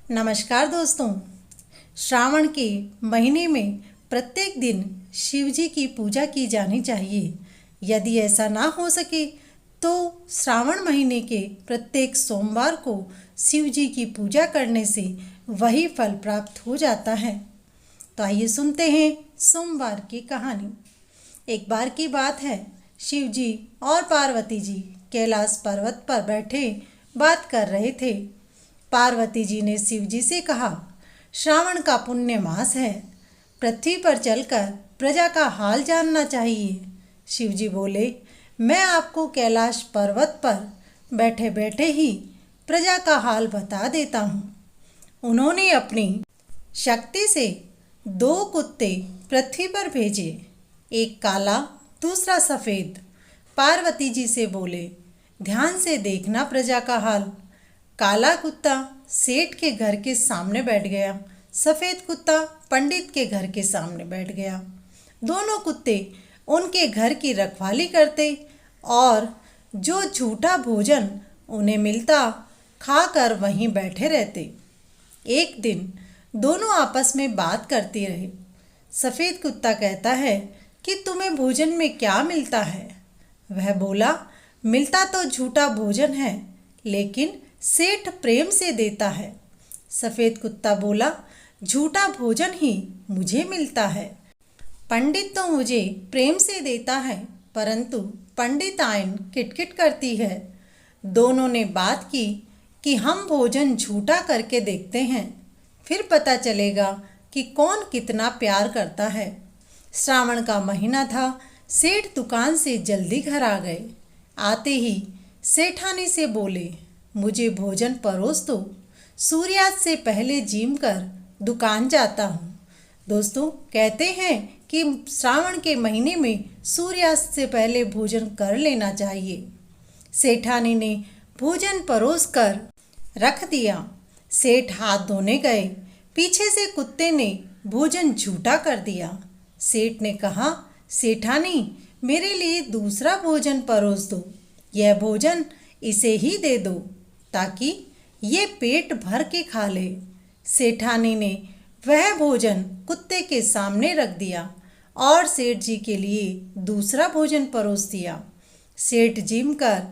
नमस्कार दोस्तों। श्रावण के महीने में प्रत्येक दिन शिव जी की पूजा की जानी चाहिए। यदि ऐसा ना हो सके तो श्रावण महीने के प्रत्येक सोमवार को शिव जी की पूजा करने से वही फल प्राप्त हो जाता है। तो आइए सुनते हैं सोमवार की कहानी। एक बार की बात है, शिव जी और पार्वती जी कैलाश पर्वत पर बैठे बात कर रहे थे। पार्वती जी ने शिव जी से कहा, श्रावण का पुण्य मास है, पृथ्वी पर चलकर प्रजा का हाल जानना चाहिए। शिव जी बोले, मैं आपको कैलाश पर्वत पर बैठे बैठे ही प्रजा का हाल बता देता हूँ। उन्होंने अपनी शक्ति से 2 कुत्ते पृथ्वी पर भेजे, एक काला दूसरा सफ़ेद। पार्वती जी से बोले, ध्यान से देखना प्रजा का हाल। काला कुत्ता सेठ के घर के सामने बैठ गया, सफ़ेद कुत्ता पंडित के घर के सामने बैठ गया। दोनों कुत्ते उनके घर की रखवाली करते और जो झूठा भोजन उन्हें मिलता खाकर वहीं बैठे रहते। एक दिन दोनों आपस में बात करते रहे। सफ़ेद कुत्ता कहता है कि तुम्हें भोजन में क्या मिलता है? वह बोला, मिलता तो झूठा भोजन है, लेकिन सेठ प्रेम से देता है। सफ़ेद कुत्ता बोला, झूठा भोजन ही मुझे मिलता है। पंडित तो मुझे प्रेम से देता है, परंतु पंडिताइन किटकिट करती है। दोनों ने बात की कि हम भोजन झूठा करके देखते हैं, फिर पता चलेगा कि कौन कितना प्यार करता है। श्रावण का महीना था। सेठ दुकान से जल्दी घर आ गए। आते ही सेठानी से बोले, मुझे भोजन परोस दो, सूर्यास्त से पहले जीम कर दुकान जाता हूँ। दोस्तों, कहते हैं कि श्रावण के महीने में सूर्यास्त से पहले भोजन कर लेना चाहिए। सेठानी ने भोजन परोस कर रख दिया। सेठ हाथ धोने गए, पीछे से कुत्ते ने भोजन झूठा कर दिया। सेठ ने कहा, सेठानी, मेरे लिए दूसरा भोजन परोस दो, यह भोजन इसे ही दे दो ताकि ये पेट भर के खा ले। सेठानी ने वह भोजन कुत्ते के सामने रख दिया और सेठ जी के लिए दूसरा भोजन परोस दिया। सेठ जिम कर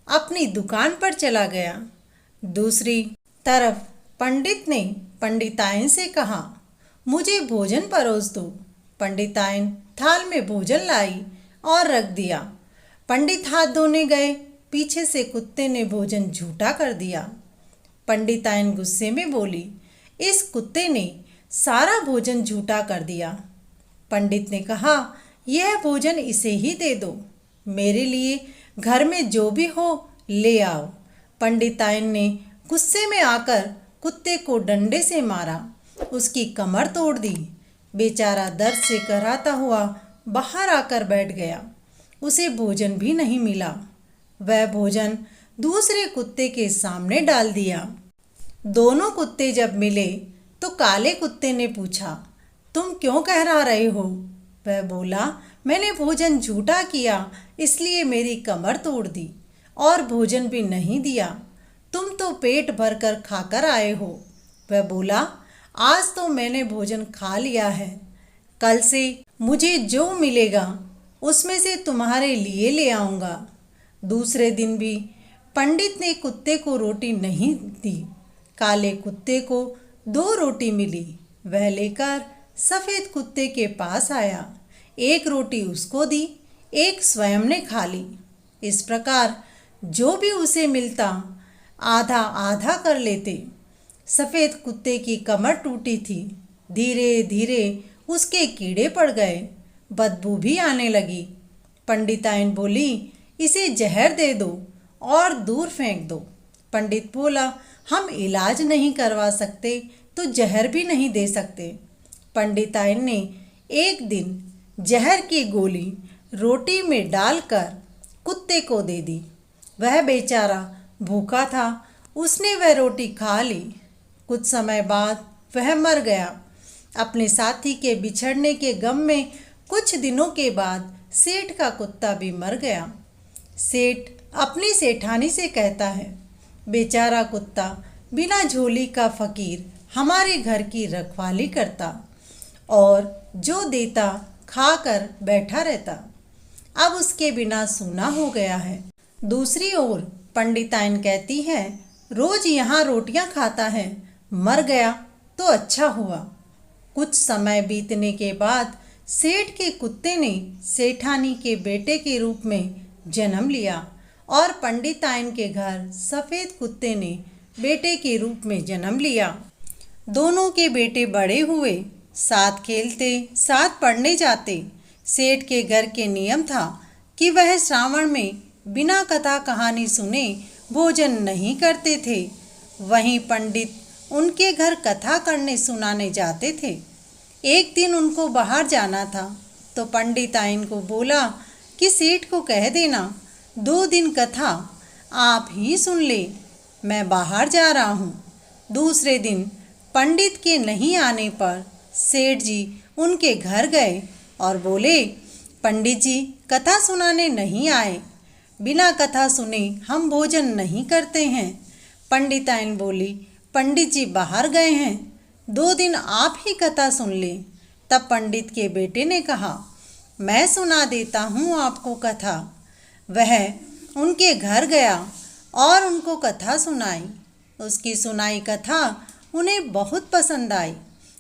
अपनी दुकान पर चला गया। दूसरी तरफ पंडित ने पंडिताइन से कहा, मुझे भोजन परोस दो। पंडिताइन थाल में भोजन लाई और रख दिया। पंडित हाथ धोने गए, पीछे से कुत्ते ने भोजन झूठा कर दिया। पंडिताइन गुस्से में बोली, इस कुत्ते ने सारा भोजन झूठा कर दिया। पंडित ने कहा, यह भोजन इसे ही दे दो, मेरे लिए घर में जो भी हो ले आओ। पंडिताइन ने गुस्से में आकर कुत्ते को डंडे से मारा, उसकी कमर तोड़ दी। बेचारा दर्द से कराहता हुआ बाहर आकर बैठ गया। उसे भोजन भी नहीं मिला। वह भोजन दूसरे कुत्ते के सामने डाल दिया। दोनों कुत्ते जब मिले तो काले कुत्ते ने पूछा, तुम क्यों कहरा रहे हो? वह बोला, मैंने भोजन झूठा किया, इसलिए मेरी कमर तोड़ दी और भोजन भी नहीं दिया। तुम तो पेट भर कर खाकर आए हो। वह बोला, आज तो मैंने भोजन खा लिया है, कल से मुझे जो मिलेगा उसमें से तुम्हारे लिए ले आऊँगा। दूसरे दिन भी पंडित ने कुत्ते को रोटी नहीं दी। काले कुत्ते को 2 रोटी मिली। वह लेकर सफ़ेद कुत्ते के पास आया। एक रोटी उसको दी, एक स्वयं ने खा ली। इस प्रकार जो भी उसे मिलता आधा आधा कर लेते। सफ़ेद कुत्ते की कमर टूटी थी। धीरे धीरे उसके कीड़े पड़ गए, बदबू भी आने लगी। पंडिताइन बोली, इसे जहर दे दो और दूर फेंक दो। पंडित बोला, हम इलाज नहीं करवा सकते तो जहर भी नहीं दे सकते। पंडिताइन ने एक दिन जहर की गोली रोटी में डालकर कुत्ते को दे दी। वह बेचारा भूखा था, उसने वह रोटी खा ली। कुछ समय बाद वह मर गया। अपने साथी के बिछड़ने के गम में कुछ दिनों के बाद सेठ का कुत्ता भी मर गया। सेठ अपनी सेठानी से कहता है, बेचारा कुत्ता बिना झोली का फकीर हमारे घर की रखवाली करता और जो देता खाकर बैठा रहता, अब उसके बिना सूना हो गया है। दूसरी ओर पंडिताइन कहती है, रोज यहाँ रोटियां खाता है, मर गया तो अच्छा हुआ। कुछ समय बीतने के बाद सेठ के कुत्ते ने सेठानी के बेटे के रूप में जन्म लिया और पंडिताइन के घर सफ़ेद कुत्ते ने बेटे के रूप में जन्म लिया। दोनों के बेटे बड़े हुए, साथ खेलते, साथ पढ़ने जाते। सेठ के घर के नियम था कि वह श्रावण में बिना कथा कहानी सुने भोजन नहीं करते थे। वहीं पंडित उनके घर कथा करने सुनाने जाते थे। एक दिन उनको बाहर जाना था तो पंडिताइन को बोला कि सेठ को कह देना 2 दिन कथा आप ही सुन ले, मैं बाहर जा रहा हूँ। दूसरे दिन पंडित के नहीं आने पर सेठ जी उनके घर गए और बोले, पंडित जी कथा सुनाने नहीं आए, बिना कथा सुने हम भोजन नहीं करते हैं। पंडिताइन बोली, पंडित जी बाहर गए हैं, 2 दिन आप ही कथा सुन लें। तब पंडित के बेटे ने कहा, मैं सुना देता हूँ आपको कथा। वह उनके घर गया और उनको कथा सुनाई। उसकी सुनाई कथा उन्हें बहुत पसंद आई।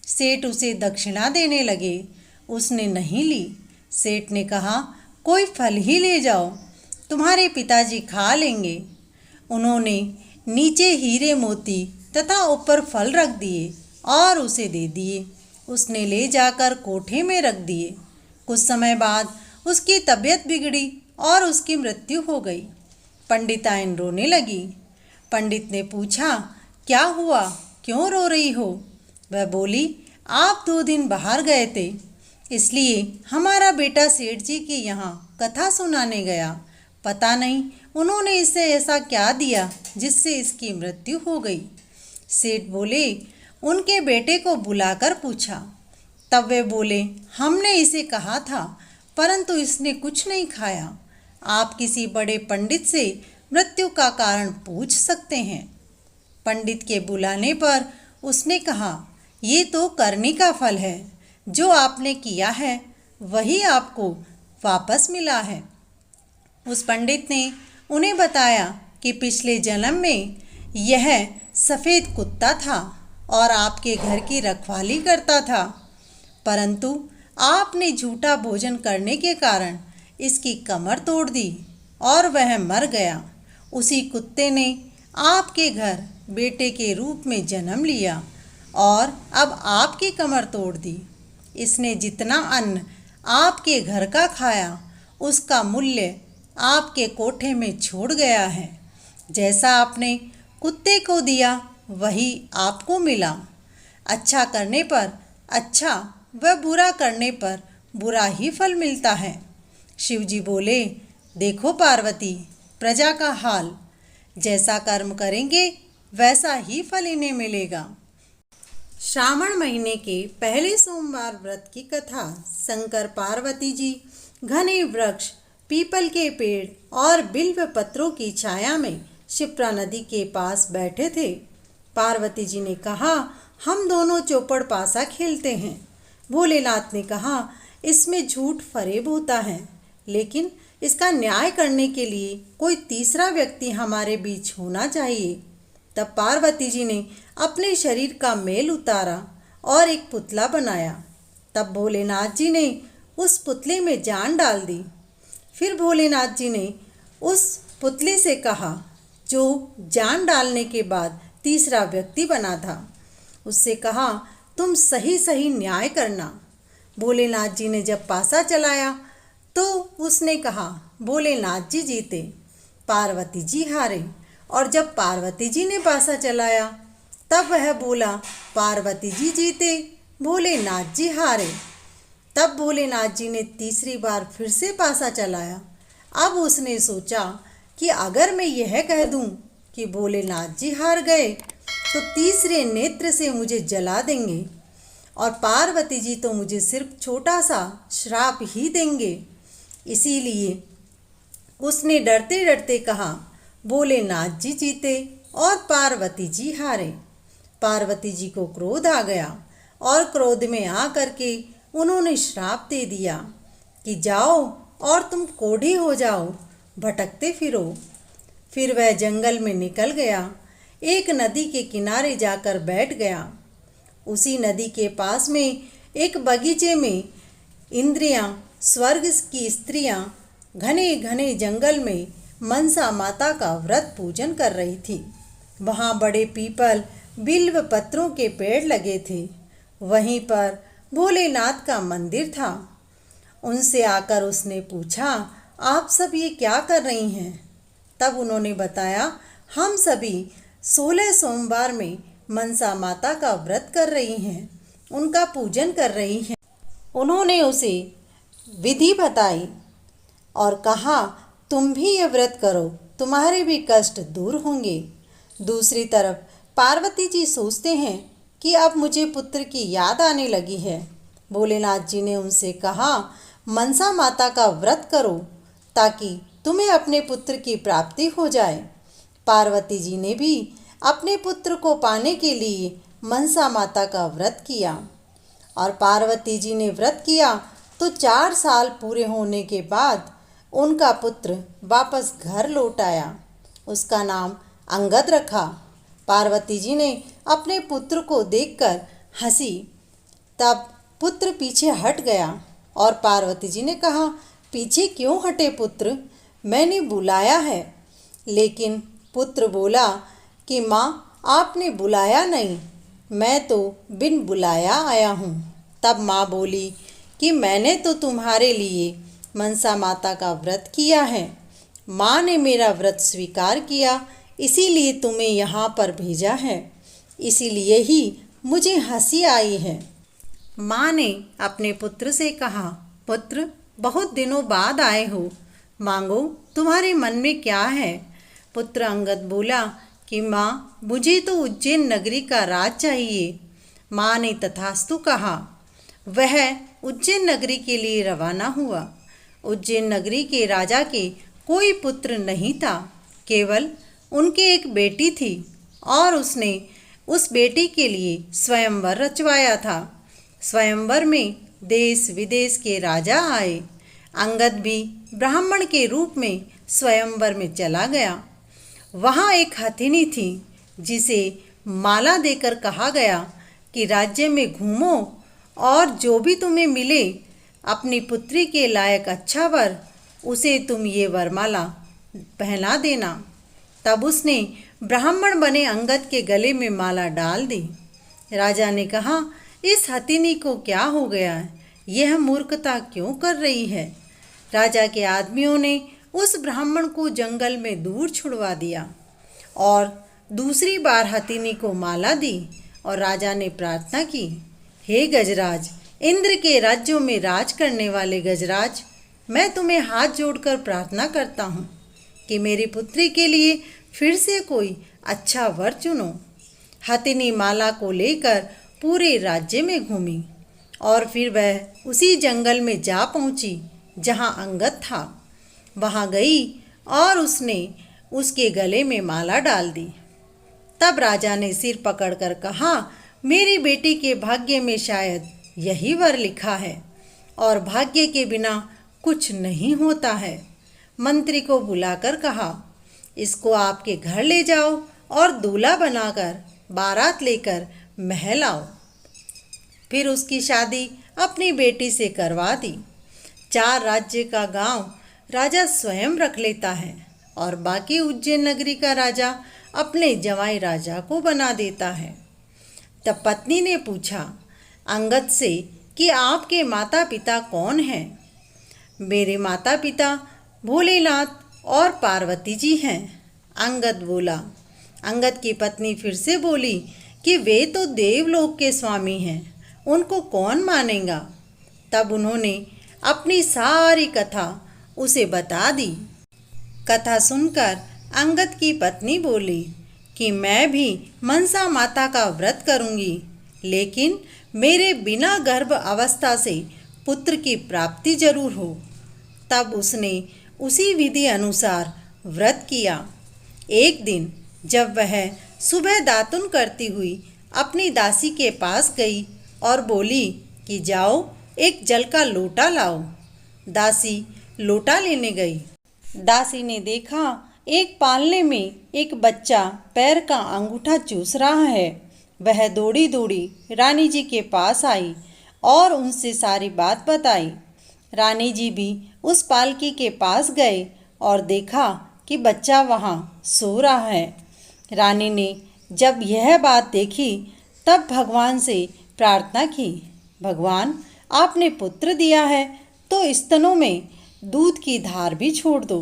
सेठ उसे दक्षिणा देने लगे, उसने नहीं ली। सेठ ने कहा, कोई फल ही ले जाओ, तुम्हारे पिताजी खा लेंगे। उन्होंने नीचे हीरे मोती तथा ऊपर फल रख दिए और उसे दे दिए। उसने ले जाकर कोठे में रख दिए। कुछ समय बाद उसकी तबीयत बिगड़ी और उसकी मृत्यु हो गई। पंडिताइन रोने लगी। पंडित ने पूछा, क्या हुआ, क्यों रो रही हो? वह बोली, आप 2 दिन बाहर गए थे, इसलिए हमारा बेटा सेठ जी के यहाँ कथा सुनाने गया। पता नहीं उन्होंने इसे ऐसा क्या दिया जिससे इसकी मृत्यु हो गई। सेठ बोले, उनके बेटे को बुलाकर पूछा। तब वे बोले, हमने इसे कहा था परंतु इसने कुछ नहीं खाया। आप किसी बड़े पंडित से मृत्यु का कारण पूछ सकते हैं। पंडित के बुलाने पर उसने कहा, ये तो करने का फल है, जो आपने किया है वही आपको वापस मिला है। उस पंडित ने उन्हें बताया कि पिछले जन्म में यह सफ़ेद कुत्ता था और आपके घर की रखवाली करता था, परंतु आपने झूठा भोजन करने के कारण इसकी कमर तोड़ दी और वह मर गया। उसी कुत्ते ने आपके घर बेटे के रूप में जन्म लिया और अब आपकी कमर तोड़ दी। इसने जितना अन्न आपके घर का खाया उसका मूल्य आपके कोठे में छोड़ गया है। जैसा आपने कुत्ते को दिया वही आपको मिला। अच्छा करने पर अच्छा व बुरा करने पर बुरा ही फल मिलता है। शिवजी बोले, देखो पार्वती, प्रजा का हाल, जैसा कर्म करेंगे वैसा ही फल इन्हें मिलेगा। श्रावण महीने के पहले सोमवार व्रत की कथा। शंकर पार्वती जी घने वृक्ष, पीपल के पेड़ और बिल्व पत्रों की छाया में शिप्रा नदी के पास बैठे थे। पार्वती जी ने कहा, हम दोनों चौपड़ पासा खेलते हैं। भोलेनाथ ने कहा, इसमें झूठ फरेब होता है, लेकिन इसका न्याय करने के लिए कोई तीसरा व्यक्ति हमारे बीच होना चाहिए। तब पार्वती जी ने अपने शरीर का मैल उतारा और एक पुतला बनाया। तब भोलेनाथ जी ने उस पुतले में जान डाल दी। फिर भोलेनाथ जी ने उस पुतले से कहा, जो जान डालने के बाद तीसरा व्यक्ति बना था, उससे कहा, तुम सही सही न्याय करना। भोलेनाथ जी ने जब पासा चलाया तो उसने कहा, भोलेनाथ जी जीते, पार्वती जी हारे। और जब पार्वती जी ने पासा चलाया तब वह बोला, पार्वती जी जीते, भोलेनाथ जी हारे। तब भोलेनाथ जी ने तीसरी बार फिर से पासा चलाया। अब उसने सोचा कि अगर मैं यह कह दूं कि भोलेनाथ जी हार गए तो तीसरे नेत्र से मुझे जला देंगे और पार्वती जी तो मुझे सिर्फ छोटा सा श्राप ही देंगे। इसीलिए उसने डरते डरते कहा, भोलेनाथ जी जीते, और पार्वती जी हारे। पार्वती जी को क्रोध आ गया और क्रोध में आ करके उन्होंने श्राप दे दिया कि जाओ और तुम कोढ़ी हो जाओ, भटकते फिरो। फिर वह जंगल में निकल गया, एक नदी के किनारे जाकर बैठ गया। उसी नदी के पास में एक बगीचे में इंद्रियां, स्वर्ग की स्त्रियां घने घने जंगल में मनसा माता का व्रत पूजन कर रही थी। वहाँ बड़े पीपल, बिल्व पत्रों के पेड़ लगे थे। वहीं पर भोलेनाथ का मंदिर था। उनसे आकर उसने पूछा, आप सब ये क्या कर रही हैं? तब उन्होंने बताया, हम सभी 16 सोमवार में मनसा माता का व्रत कर रही हैं, उनका पूजन कर रही हैं। उन्होंने उसे विधि बताई और कहा, तुम भी ये व्रत करो, तुम्हारे भी कष्ट दूर होंगे। दूसरी तरफ पार्वती जी सोचते हैं कि अब मुझे पुत्र की याद आने लगी है। भोलेनाथ जी ने उनसे कहा, मनसा माता का व्रत करो ताकि तुम्हें अपने पुत्र की प्राप्ति हो जाए। पार्वती जी ने भी अपने पुत्र को पाने के लिए मनसा माता का व्रत किया और पार्वती जी ने व्रत किया तो 4 साल पूरे होने के बाद उनका पुत्र वापस घर लौट आया। उसका नाम अंगद रखा। पार्वती जी ने अपने पुत्र को देखकर हंसी। तब पुत्र पीछे हट गया और पार्वती जी ने कहा, पीछे क्यों हटे पुत्र, मैंने बुलाया है। लेकिन पुत्र बोला कि माँ, आपने बुलाया नहीं, मैं तो बिन बुलाया आया हूँ। तब माँ बोली कि मैंने तो तुम्हारे लिए मनसा माता का व्रत किया है। माँ ने मेरा व्रत स्वीकार किया, इसीलिए तुम्हें यहाँ पर भेजा है। इसीलिए ही मुझे हंसी आई है। माँ ने अपने पुत्र से कहा, पुत्र, बहुत दिनों बाद आए हो, मांगो, तुम्हारे मन में क्या है? पुत्र अंगद बोला कि माँ, मुझे तो उज्जैन नगरी का राज चाहिए। माँ ने तथास्तु कहा। वह उज्जैन नगरी के लिए रवाना हुआ। उज्जैन नगरी के राजा के कोई पुत्र नहीं था, केवल उनकी एक बेटी थी और उसने उस बेटी के लिए स्वयंवर रचवाया था। स्वयंवर में देश विदेश के राजा आए। अंगद भी ब्राह्मण के रूप में स्वयंवर में चला गया। वहाँ एक हथिनी थी जिसे माला देकर कहा गया कि राज्य में घूमो और जो भी तुम्हें मिले अपनी पुत्री के लायक अच्छा वर, उसे तुम ये वरमाला पहना देना। तब उसने ब्राह्मण बने अंगद के गले में माला डाल दी। राजा ने कहा, इस हथिनी को क्या हो गया है? यह मूर्खता क्यों कर रही है? राजा के आदमियों ने उस ब्राह्मण को जंगल में दूर छुड़वा दिया और दूसरी बार हथिनी को माला दी और राजा ने प्रार्थना की, हे गजराज, इंद्र के राज्यों में राज करने वाले गजराज, मैं तुम्हें हाथ जोड़कर प्रार्थना करता हूँ कि मेरी पुत्री के लिए फिर से कोई अच्छा वर चुनो। हथिनी माला को लेकर पूरे राज्य में घूमी और फिर वह उसी जंगल में जा पहुँची जहाँ अंगद था। वहाँ गई और उसने उसके गले में माला डाल दी। तब राजा ने सिर पकड़कर कहा, मेरी बेटी के भाग्य में शायद यही वर लिखा है और भाग्य के बिना कुछ नहीं होता है। मंत्री को बुलाकर कहा, इसको आपके घर ले जाओ और दूल्हा बनाकर बारात लेकर महल आओ। फिर उसकी शादी अपनी बेटी से करवा दी। 4 राज्य का गांव राजा स्वयं रख लेता है और बाकी उज्जैन नगरी का राजा अपने जवाई राजा को बना देता है। तब पत्नी ने पूछा अंगद से कि आपके माता पिता कौन हैं? मेरे माता पिता भोलेनाथ और पार्वती जी हैं, अंगद बोला। अंगद की पत्नी फिर से बोली कि वे तो देवलोक के स्वामी हैं, उनको कौन मानेगा? तब उन्होंने अपनी सारी कथा उसे बता दी। कथा सुनकर अंगद की पत्नी बोली कि मैं भी मनसा माता का व्रत करूंगी, लेकिन मेरे बिना गर्भ अवस्था से पुत्र की प्राप्ति जरूर हो। तब उसने उसी विधि अनुसार व्रत किया। एक दिन जब वह सुबह दातुन करती हुई अपनी दासी के पास गई और बोली कि जाओ एक जल का लोटा लाओ। दासी लोटा लेने गई। दासी ने देखा एक पालने में एक बच्चा पैर का अंगूठा चूस रहा है। वह दौड़ी दौड़ी रानी जी के पास आई और उनसे सारी बात बताई। रानी जी भी उस पालकी के पास गए और देखा कि बच्चा वहाँ सो रहा है। रानी ने जब यह बात देखी तब भगवान से प्रार्थना की, भगवान आपने पुत्र दिया है तो स्तनों में दूध की धार भी छोड़ दो।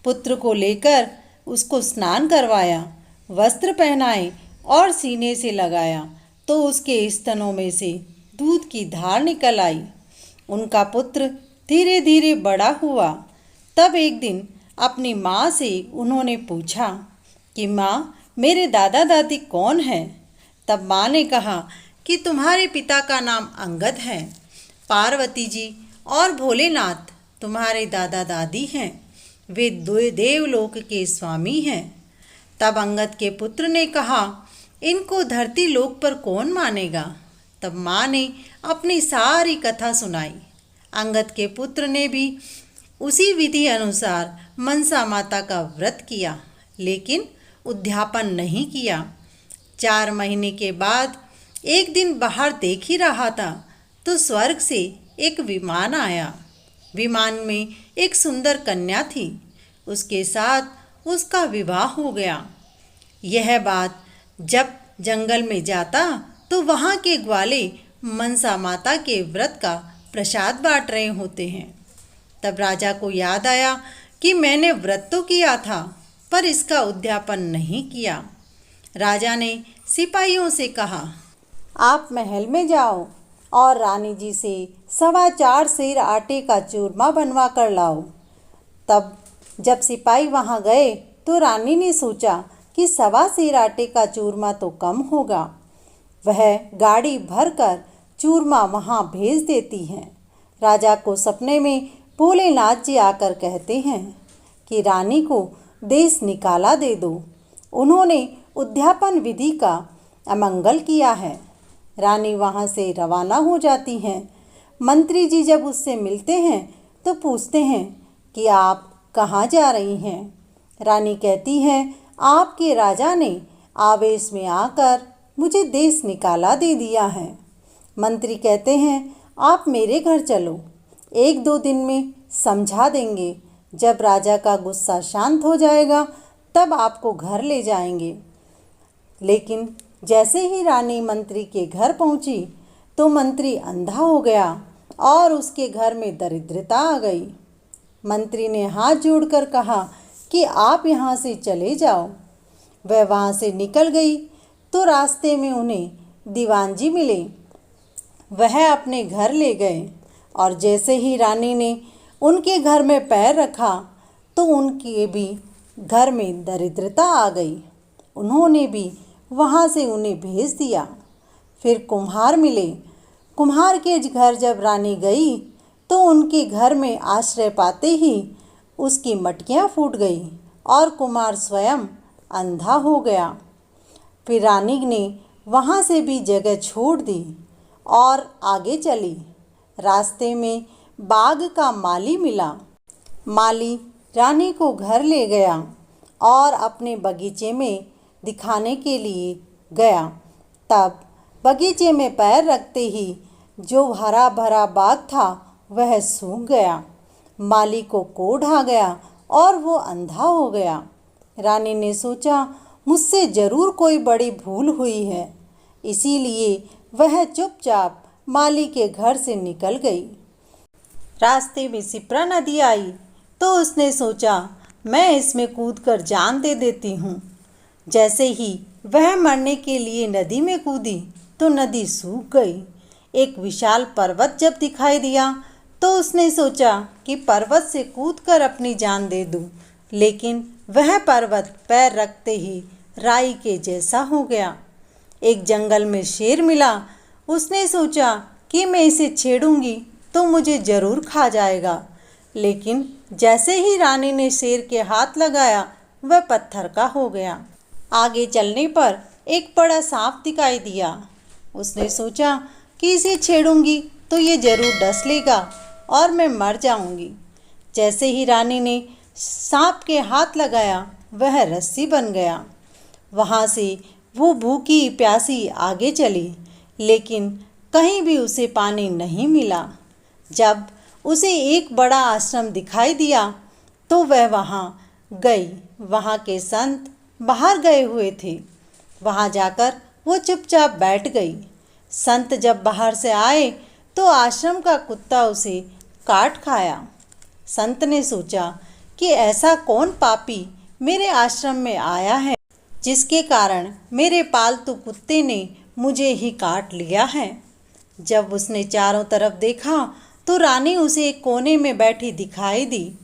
पुत्र को लेकर उसको स्नान करवाया, वस्त्र पहनाए और सीने से लगाया तो उसके स्तनों में से दूध की धार निकल आई। उनका पुत्र धीरे धीरे बड़ा हुआ। तब एक दिन अपनी माँ से उन्होंने पूछा कि माँ मेरे दादा दादी कौन हैं? तब माँ ने कहा कि तुम्हारे पिता का नाम अंगद है, पार्वती जी और भोलेनाथ तुम्हारे दादा दादी हैं, वे देवलोक के स्वामी हैं। तब अंगद के पुत्र ने कहा इनको धरती लोक पर कौन मानेगा? तब माँ ने अपनी सारी कथा सुनाई। अंगद के पुत्र ने भी उसी विधि अनुसार मनसा माता का व्रत किया, लेकिन उद्यापन नहीं किया। 4 महीने के बाद एक दिन बाहर देख ही रहा था तो स्वर्ग से एक विमान आया। विमान में एक सुंदर कन्या थी, उसके साथ उसका विवाह हो गया। यह बात जब जंगल में जाता तो वहाँ के ग्वाले मनसा माता के व्रत का प्रसाद बांट रहे होते हैं। तब राजा को याद आया कि मैंने व्रत तो किया था पर इसका उद्यापन नहीं किया। राजा ने सिपाहियों से कहा आप महल में जाओ और रानी जी से 4.25 सेर आटे का चूरमा बनवा कर लाओ। तब जब सिपाही वहाँ गए तो रानी ने सोचा कि 1.25 सेर आटे का चूरमा तो कम होगा। वह गाड़ी भर कर चूरमा वहाँ भेज देती हैं। राजा को सपने में भोलेनाथ जी आकर कहते हैं कि रानी को देश निकाला दे दो, उन्होंने उद्यापन विधि का अमंगल किया है। रानी वहाँ से रवाना हो जाती हैं। मंत्री जी जब उससे मिलते हैं तो पूछते हैं कि आप कहाँ जा रही हैं? रानी कहती है आपके राजा ने आवेश में आकर मुझे देश निकाला दे दिया है। मंत्री कहते हैं आप मेरे घर चलो, 1-2 दिन में समझा देंगे। जब राजा का गुस्सा शांत हो जाएगा तब आपको घर ले जाएंगे। लेकिन जैसे ही रानी मंत्री के घर पहुंची तो मंत्री अंधा हो गया और उसके घर में दरिद्रता आ गई। मंत्री ने हाथ जोड़कर कहा कि आप यहाँ से चले जाओ। वह वहाँ से निकल गई तो रास्ते में उन्हें दीवान जी मिले। वह अपने घर ले गए और जैसे ही रानी ने उनके घर में पैर रखा तो उनके भी घर में दरिद्रता आ गई। उन्होंने भी वहाँ से उन्हें भेज दिया। फिर कुम्हार मिले। कुम्हार के घर जब रानी गई तो उनके घर में आश्रय पाते ही उसकी मटकियाँ फूट गई और कुम्हार स्वयं अंधा हो गया। फिर रानी ने वहाँ से भी जगह छोड़ दी और आगे चली। रास्ते में बाग का माली मिला। माली रानी को घर ले गया और अपने बगीचे में दिखाने के लिए गया। तब बगीचे में पैर रखते ही जो हरा भरा बाग था वह सूख गया। माली को कोढ़ आ गया और वो अंधा हो गया। रानी ने सोचा मुझसे ज़रूर कोई बड़ी भूल हुई है, इसीलिए वह चुपचाप माली के घर से निकल गई। रास्ते में सिप्रा नदी आई तो उसने सोचा मैं इसमें कूदकर जान दे देती हूँ। जैसे ही वह मरने के लिए नदी में कूदी तो नदी सूख गई। एक विशाल पर्वत जब दिखाई दिया तो उसने सोचा कि पर्वत से कूदकर अपनी जान दे दूँ, लेकिन वह पर्वत पैर रखते ही राई के जैसा हो गया। एक जंगल में शेर मिला। उसने सोचा कि मैं इसे छेड़ूंगी तो मुझे ज़रूर खा जाएगा, लेकिन जैसे ही रानी ने शेर के हाथ लगाया वह पत्थर का हो गया। आगे चलने पर एक बड़ा सांप दिखाई दिया। उसने सोचा कि इसे छेड़ूंगी तो ये जरूर डस लेगा और मैं मर जाऊंगी। जैसे ही रानी ने सांप के हाथ लगाया, वह रस्सी बन गया। वहाँ से वो भूखी प्यासी आगे चली, लेकिन कहीं भी उसे पानी नहीं मिला। जब उसे एक बड़ा आश्रम दिखाई दिया तो वह वहाँ गई। वहाँ के संत बाहर गए हुए थे। वहाँ जाकर वो चुपचाप बैठ गई। संत जब बाहर से आए तो आश्रम का कुत्ता उसे काट खाया। संत ने सोचा कि ऐसा कौन पापी मेरे आश्रम में आया है जिसके कारण मेरे पालतू कुत्ते ने मुझे ही काट लिया है। जब उसने चारों तरफ देखा तो रानी उसे एक कोने में बैठी दिखाई दी।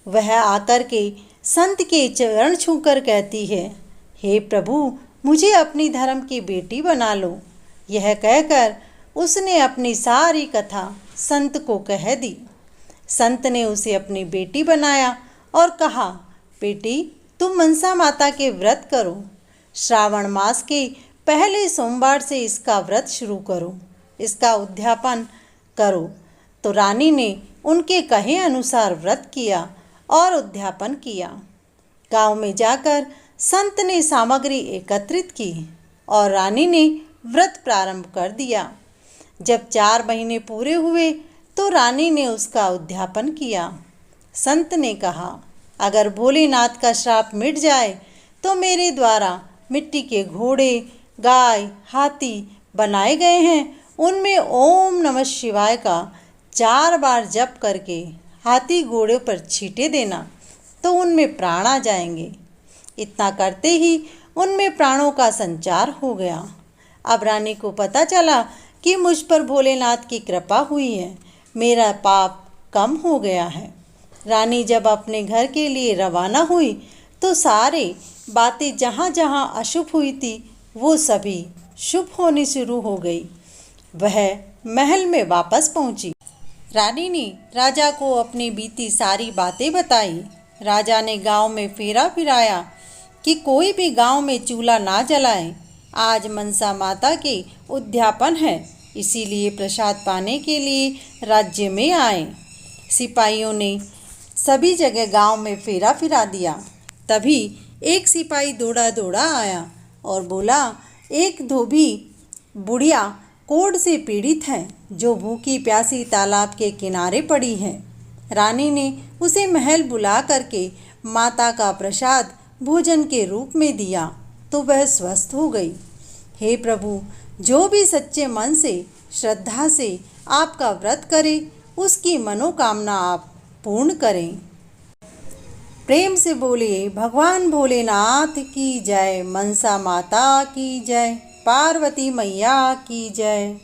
वह आकर के संत के चरण छूकर कहती है, हे प्रभु, मुझे अपनी धर्म की बेटी बना लो। यह कहकर उसने अपनी सारी कथा संत को कह दी। संत ने उसे अपनी बेटी बनाया और कहा, बेटी, तुम मनसा माता के व्रत करो। श्रावण मास के पहले सोमवार से इसका व्रत शुरू करो, इसका उद्यापन करो। तो रानी ने उनके कहे अनुसार व्रत किया और उद्यापन किया। गांव में जाकर संत ने सामग्री एकत्रित की और रानी ने व्रत प्रारंभ कर दिया। जब 4 महीने पूरे हुए तो रानी ने उसका उद्यापन किया। संत ने कहा, अगर भोलेनाथ का श्राप मिट जाए तो मेरे द्वारा मिट्टी के घोड़े, गाय, हाथी बनाए गए हैं, उनमें ओम नमः शिवाय का 4 बार जप करके हाथी घोड़े पर छींटे देना तो उनमें प्राण आ जाएंगे। इतना करते ही उनमें प्राणों का संचार हो गया। अब रानी को पता चला कि मुझ पर भोलेनाथ की कृपा हुई है, मेरा पाप कम हो गया है। रानी जब अपने घर के लिए रवाना हुई तो सारे बातें जहाँ जहाँ अशुभ हुई थी वो सभी शुभ होनी शुरू हो गई। वह महल में वापस पहुँची। रानी ने राजा को अपनी बीती सारी बातें बताई। राजा ने गांव में फेरा फिराया कि कोई भी गांव में चूल्हा ना जलाए। आज मनसा माता के उद्यापन है, इसीलिए प्रसाद पाने के लिए राज्य में आए। सिपाहियों ने सभी जगह गांव में फेरा फिरा दिया। तभी एक सिपाही दौड़ा दौड़ा आया और बोला, एक धोबी बुढ़िया कोढ़ से पीड़ित है जो भूखी प्यासी तालाब के किनारे पड़ी है। रानी ने उसे महल बुला करके माता का प्रसाद भोजन के रूप में दिया तो वह स्वस्थ हो गई। हे प्रभु, जो भी सच्चे मन से श्रद्धा से आपका व्रत करे उसकी मनोकामना आप पूर्ण करें। प्रेम से बोलिए भगवान भोलेनाथ की जय, मनसा माता की जय, पार्वती मैया की जय।